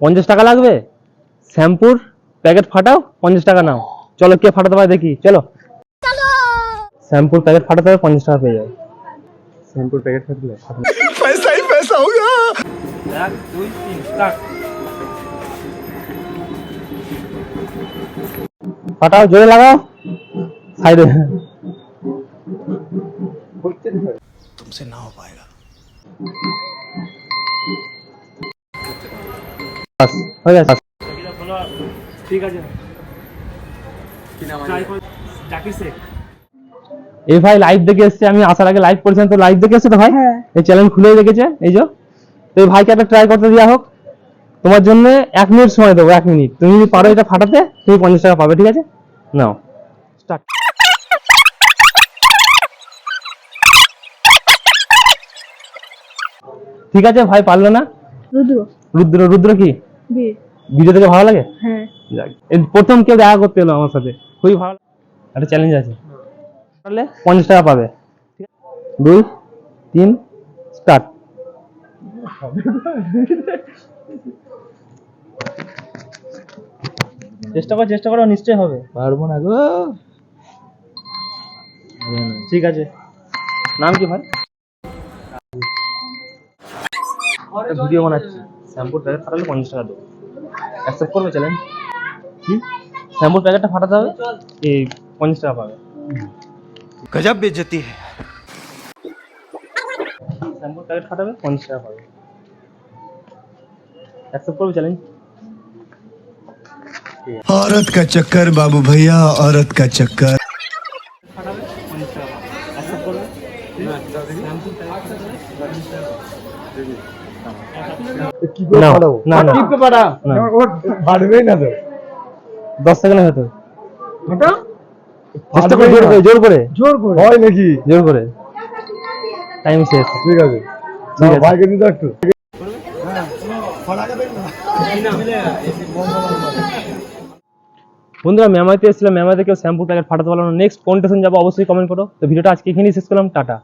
50 টাকা লাগবে? শ্যাম্পুর প্যাকেট ফাটাও, 50 টাকা নাও। চলো কে ফাটাতে পারে দেখি, চলো। শ্যাম্পুর প্যাকেট ফাটাতে হবে, 50 টাকা পেয়ে যাবে। শ্যাম্পুর প্যাকেট ফাটলে पैसा ही पैसा होगा। 1 2 3 স্টার্ট। ফাটাও, জোরে লাগাও, সাইডে। तुमसे ना हो पाएगा। বাস হয়ে গেছে। ঠিক আছে। জাকির শেখ। এই ভাই লাইভ দেখে এসেছে, আমি আসার আগে লাইভ করেছিলাম, তো লাইভ দেখে এসেছে তো ভাই। এই চ্যানেল খুলেই রেখেছে, এই যে। তো এই ভাইকে একটা ট্রাই করতে দেওয়া হোক। তোমার জন্য 1 মিনিট সময় দেবো, 1 মিনিট। তুমি যদি পারো এটা ফাটাতে, তুমি 50 টাকা পাবে, ঠিক আছে? নাও, স্টার্ট। ঠিক আছে ভাই, পারলো না। রুদ্র রুদ্র, রুদ্র কি বীর। ভিডিও থেকে ভালো লাগে? হ্যাঁ। যাক, এই প্রথম কেউ দেখা করতে এলো আমার সাথে, খুবই ভালো। একটা চ্যালেঞ্জ আছে, পারলে 50 টাকা পাবে। 2 3 স্টার্ট। চেষ্টা করো, নিশ্চয়ই হবে। পারবো না গো। ঠিক আছে, নাম কি ভাই? ভিডিও বানাচ্ছি, শ্যাম্পুর প্যাকেট ফাটালে 50 টাকা দেবো। অ্যাকসেপ্ট করবে চ্যালেঞ্জ? কি শ্যাম্পুর প্যাকেটটা ফাটাতে হবে, এই 50 টাকা পাবে। गजब बेइज्जती है। শ্যাম্পুর প্যাকেট ফাটাবে, 50 টাকা পাবে। অ্যাকসেপ্ট করবে চ্যালেঞ্জ? औरत का चक्कर बाबू भैया, औरत का चक्कर। ফাটাবে, 50 টাকা পাবে। অ্যাকসেপ্ট করবে? শ্যাম্পুর প্যাকেট কি করে না, পাঠাবো? না, না। কি করে পাঠা? না। ও পারবেই না তো। 10 সেকেন্ড হতো। এটা চেষ্টা করে, জোর করে, জোর করে, জোর করে হয় নাকি? জোর করে। টাইম শেষ। ঠিক আছে, ঠিক আছে। ভাইকে দিতে একটু। বন্ধুরা, মেমারিতে এসেছিলাম, মেমারিতে কেউ শ্যাম্পুর প্যাকেট ফাটাতে পারলো না। নেক্সট কোন স্টেশন যাবো অবশ্যই কমেন্ট করো। তো ভিডিওটা আজকে এখানেই শেষ করলাম, টাটা।